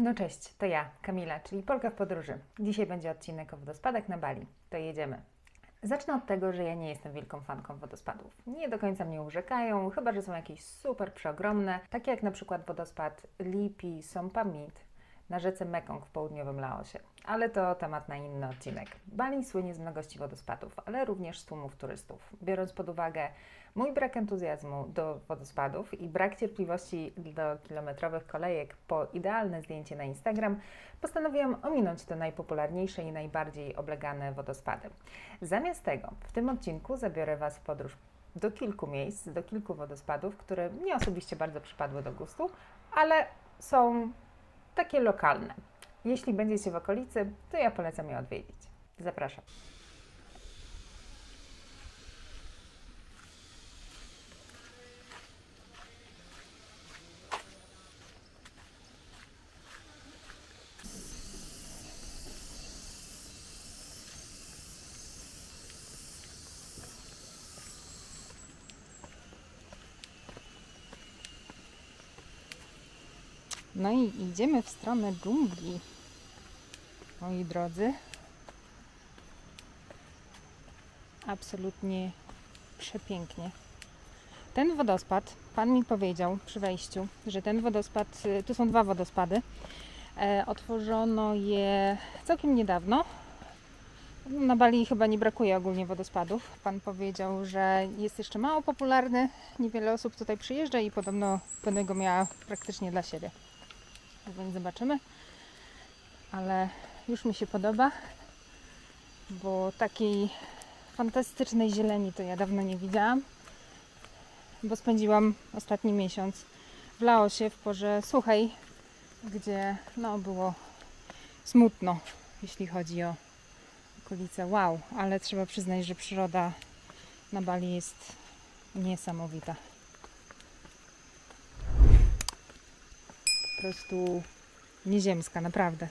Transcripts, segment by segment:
No cześć, to ja, Kamila, czyli Polka w podróży. Dzisiaj będzie odcinek o wodospadach na Bali. To jedziemy. Zacznę od tego, że ja nie jestem wielką fanką wodospadów. Nie do końca mnie urzekają, chyba że są jakieś super przeogromne, takie jak na przykład wodospad Lipi Sompamit na rzece Mekong w południowym Laosie. Ale to temat na inny odcinek. Bali słynie z mnogości wodospadów, ale również z tłumów turystów. Biorąc pod uwagę mój brak entuzjazmu do wodospadów i brak cierpliwości do kilometrowych kolejek po idealne zdjęcie na Instagram, postanowiłam ominąć te najpopularniejsze i najbardziej oblegane wodospady. Zamiast tego w tym odcinku zabiorę Was w podróż do kilku miejsc, do kilku wodospadów, które mnie osobiście bardzo przypadły do gustu, ale są takie lokalne. Jeśli będziecie w okolicy, to ja polecam je odwiedzić. Zapraszam. No i idziemy w stronę dżungli, moi drodzy. Absolutnie przepięknie. Ten wodospad, pan mi powiedział przy wejściu, że ten wodospad, tu są dwa wodospady, otworzono je całkiem niedawno. Na Bali chyba nie brakuje ogólnie wodospadów. Pan powiedział, że jest jeszcze mało popularny, niewiele osób tutaj przyjeżdża i podobno będę go miała praktycznie dla siebie. Więc zobaczymy, ale już mi się podoba, bo takiej fantastycznej zieleni to ja dawno nie widziałam, bo spędziłam ostatni miesiąc w Laosie w porze suchej, gdzie no było smutno, jeśli chodzi o okolice. Wow, ale trzeba przyznać, że przyroda na Bali jest niesamowita. Po prostu nieziemska, naprawdę.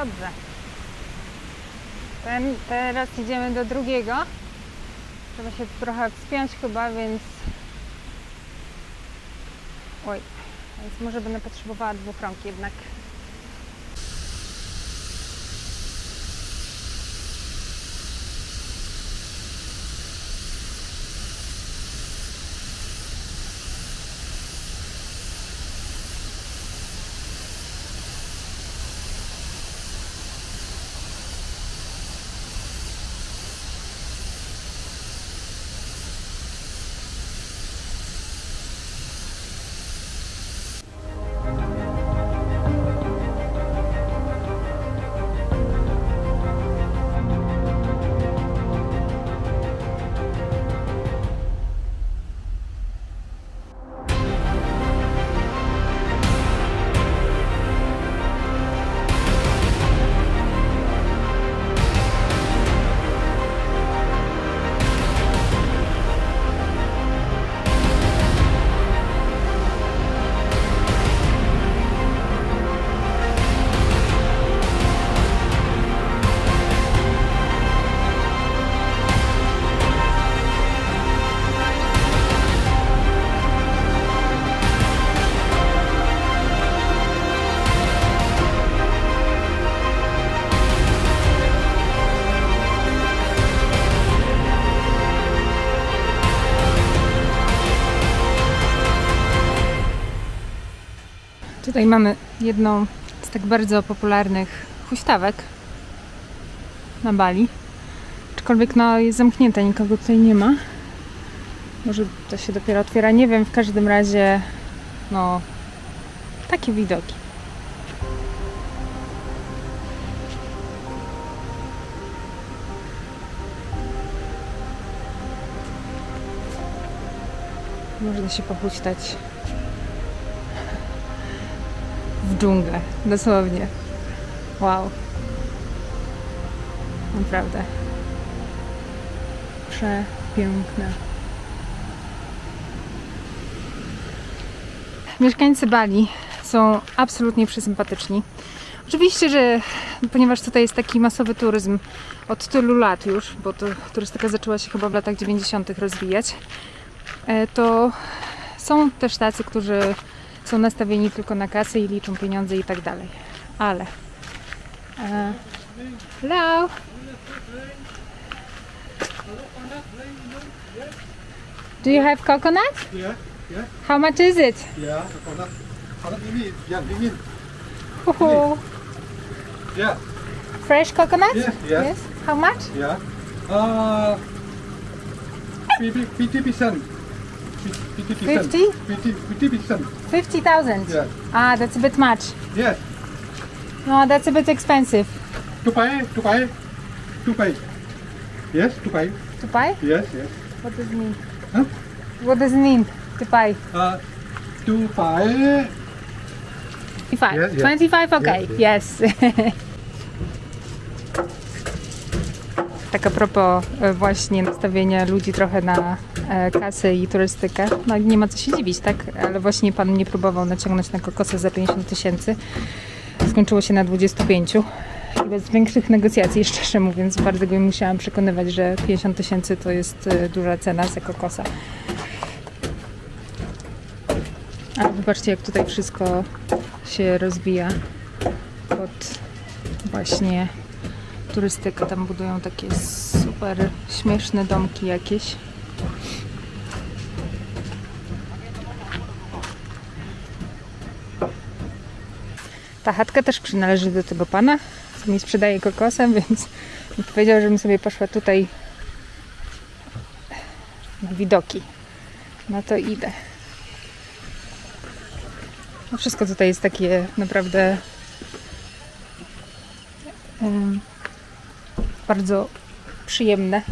Dobrze. Teraz idziemy do drugiego. Trzeba się trochę wspiąć chyba, więc... Oj, więc może będę potrzebowała dwóch rąk jednak. Tutaj mamy jedną z tak bardzo popularnych huśtawek na Bali. aczkolwiek no jest zamknięte, nikogo tutaj nie ma. Może to się dopiero otwiera, nie wiem, w każdym razie no takie widoki. Można się pochuśtać w dżunglę, dosłownie. Wow. Naprawdę. Przepiękne. Mieszkańcy Bali są absolutnie przesympatyczni. Oczywiście, że ponieważ tutaj jest taki masowy turyzm od tylu lat już, bo to turystyka zaczęła się chyba w latach 90. rozwijać, to są też tacy, którzy są nastawieni tylko na kasę i liczą pieniądze i tak dalej. Ale hello. Do you have coconut? Yeah, yeah. How much is it? Yeah, coconut. Coconut ini, yeah, dingin. Oh, Yeah, fresh coconut? yeah, yeah. Yes. How much? Yeah. 50%. 50%. 50? 50%. 50,000. Yeah. Ah, that's a bit much. Yes. No, that's a bit expensive. To pay, to pay, to pay. Yes, to pay. To buy? Yes, yes. What does it mean? Huh? What does it mean to buy? To pay. 25. Yeah, yeah. 25? Okay, Yeah, yes. Tak a propos właśnie nastawienia ludzi trochę na kasę i turystykę. No nie ma co się dziwić, tak? Ale właśnie pan mnie próbował naciągnąć na kokosa za 50 000. Skończyło się na 25. I bez większych negocjacji, szczerze mówiąc, bardzo go musiałam przekonywać, że 50 000 to jest duża cena za kokosa. Ale zobaczcie, jak tutaj wszystko się rozwija pod właśnie turystykę. Tam budują takie super śmieszne domki jakieś. Ta chatka też przynależy do tego pana, co mi sprzedaje kokosem, więc powiedział, żebym sobie poszła tutaj na widoki. No to idę. No wszystko tutaj jest takie naprawdę bardzo przyjemne.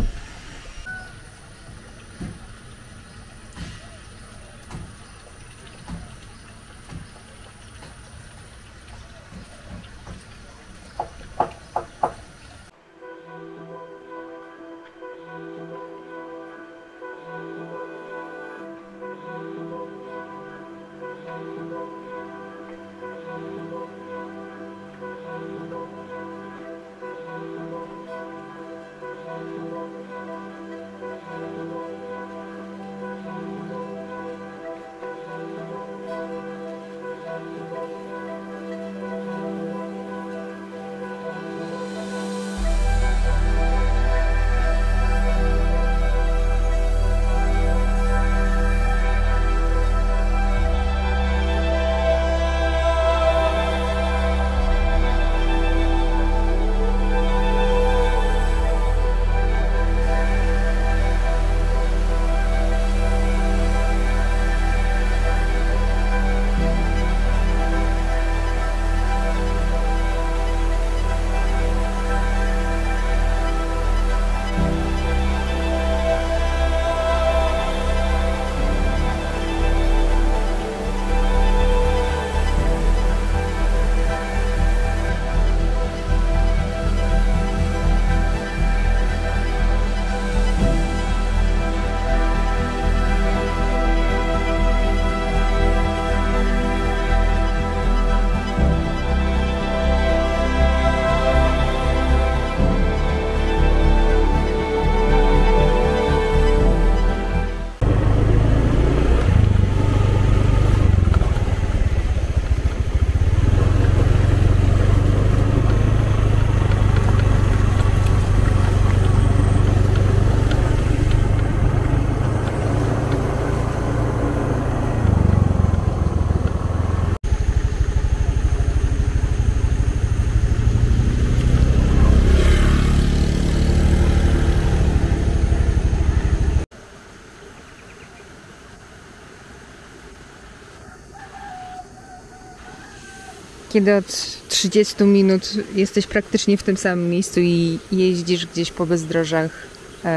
kiedy od 30 minut jesteś praktycznie w tym samym miejscu i jeździsz gdzieś po bezdrożach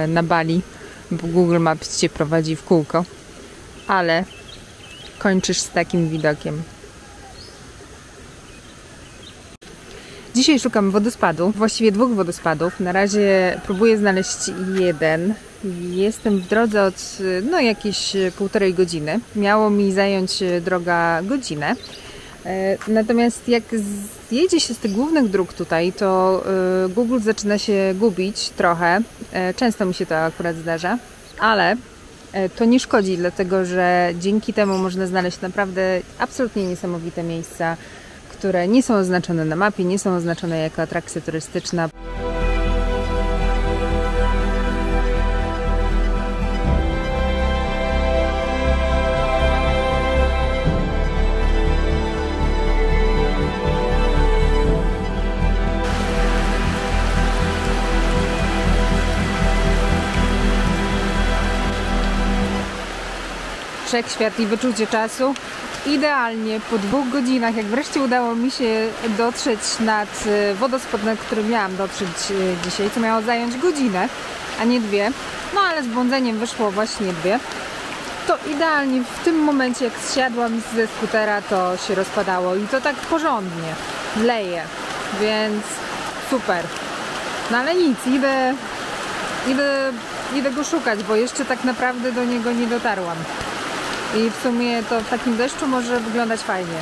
na Bali, bo Google Maps cię prowadzi w kółko, ale kończysz z takim widokiem. Dzisiaj szukam wodospadu, właściwie 2 wodospadów. Na razie próbuję znaleźć jeden. Jestem w drodze od jakieś 1,5 godziny. Miało mi zająć droga godzinę. Natomiast jak zjedzie się z tych głównych dróg tutaj, to Google zaczyna się gubić trochę. Często mi się to akurat zdarza, ale to nie szkodzi, dlatego że dzięki temu można znaleźć naprawdę absolutnie niesamowite miejsca, które nie są oznaczone na mapie, nie są oznaczone jako atrakcja turystyczna. Wszechświat i wyczucie czasu. Idealnie po 2 godzinach, jak wreszcie udało mi się dotrzeć nad wodospad, na który miałam dotrzeć dzisiaj, co miało zająć godzinę, a nie 2, no ale z błądzeniem wyszło właśnie 2, to idealnie w tym momencie, jak zsiadłam ze skutera, to się rozpadało i to tak porządnie leje, więc super. No ale nic, idę go szukać, bo jeszcze tak naprawdę do niego nie dotarłam. I w sumie to w takim deszczu może wyglądać fajnie.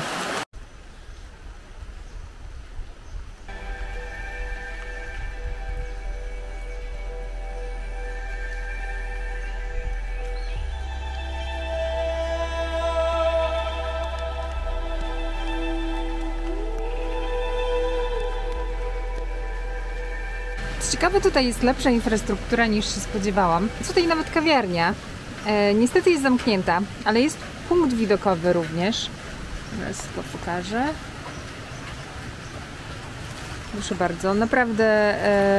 Co ciekawe, tutaj jest lepsza infrastruktura niż się spodziewałam. Tutaj nawet kawiarnia. Niestety jest zamknięta, ale jest punkt widokowy również. Teraz to pokażę. Proszę bardzo, naprawdę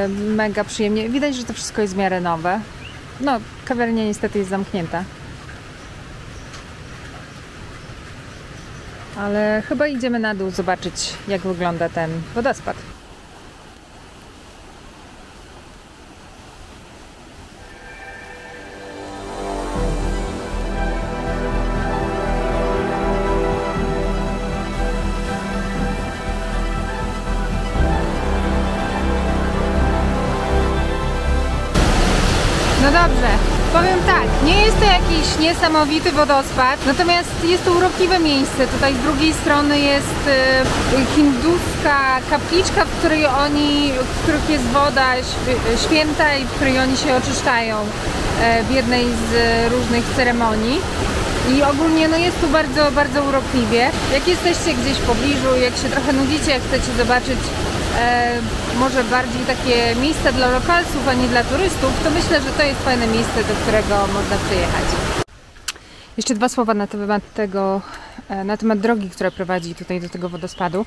mega przyjemnie. Widać, że to wszystko jest w miarę nowe. No, kawiarnia niestety jest zamknięta. Ale chyba idziemy na dół zobaczyć, jak wygląda ten wodospad. No dobrze, powiem tak, nie jest to jakiś niesamowity wodospad, natomiast jest to urokliwe miejsce. Tutaj z drugiej strony jest hinduska kapliczka, w których jest woda święta i w której oni się oczyszczają w jednej z różnych ceremonii. I ogólnie no jest tu bardzo, bardzo urokliwie. Jak jesteście gdzieś w pobliżu, jak się trochę nudzicie, jak chcecie zobaczyć może bardziej takie miejsca dla lokalsów, a nie dla turystów, to myślę, że to jest fajne miejsce, do którego można przyjechać. Jeszcze 2 słowa na temat drogi, która prowadzi tutaj do tego wodospadu.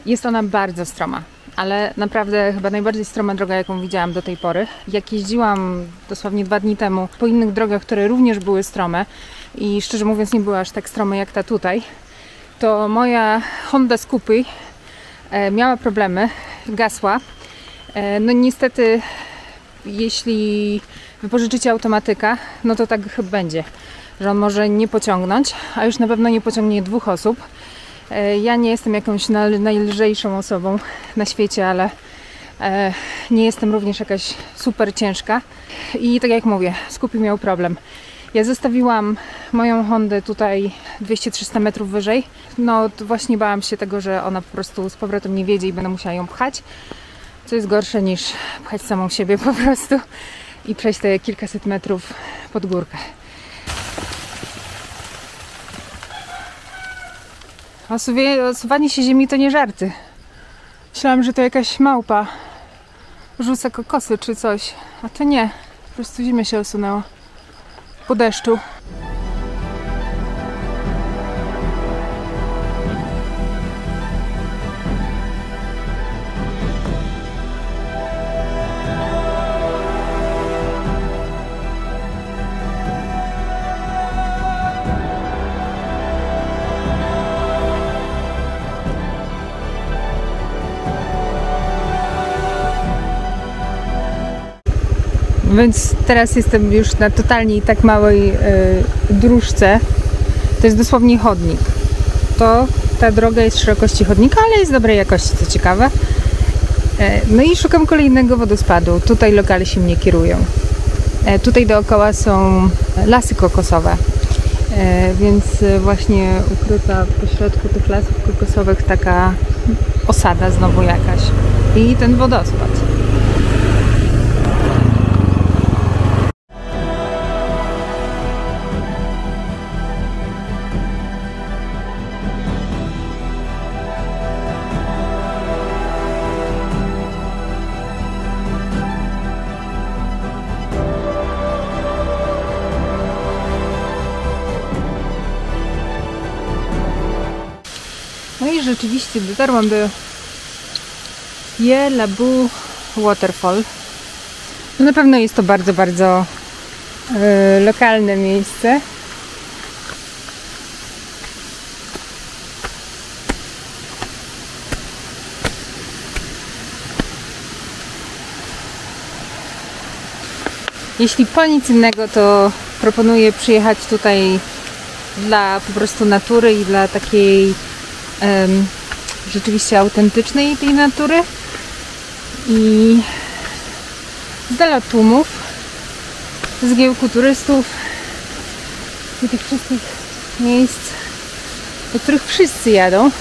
Jest ona bardzo stroma, ale naprawdę chyba najbardziej stroma droga, jaką widziałam do tej pory. Jak jeździłam dosłownie 2 dni temu po innych drogach, które również były strome i szczerze mówiąc nie były aż tak strome jak ta tutaj, to moja Honda Scoopy miała problemy, gasła. No niestety, jeśli wypożyczycie automatyka, no to tak chyba będzie, że on może nie pociągnąć, a już na pewno nie pociągnie 2 osób. Ja nie jestem jakąś najlżejszą osobą na świecie, ale nie jestem również jakaś super ciężka. I tak jak mówię, Scoopy miał problem. Ja zostawiłam moją Hondę tutaj 200-300 metrów wyżej. No właśnie bałam się tego, że ona po prostu z powrotem nie wiedzie i będę musiała ją pchać. Co jest gorsze niż pchać samą siebie po prostu i przejść te kilkaset metrów pod górkę. Osuwanie się ziemi to nie żarty. Myślałam, że to jakaś małpa rzuca kokosy czy coś, a to nie. Po prostu ziemia się osunęła po deszczu. Więc teraz jestem już na totalnie tak małej dróżce. To jest dosłownie chodnik. Ta droga jest szerokości chodnika, ale jest dobrej jakości, co ciekawe. No i szukam kolejnego wodospadu. Tutaj lokale się mnie kierują. Tutaj dookoła są lasy kokosowe. Więc właśnie ukryta pośrodku tych lasów kokosowych taka osada znowu jakaś. I ten wodospad. No i rzeczywiście dotarłam do Ye Labu Waterfall. No na pewno jest to bardzo, bardzo lokalne miejsce. Jeśli po nic innego, to proponuję przyjechać tutaj dla po prostu natury i dla takiej rzeczywiście autentycznej tej natury i z dala od tłumów, zgiełku turystów i tych wszystkich miejsc, do których wszyscy jadą.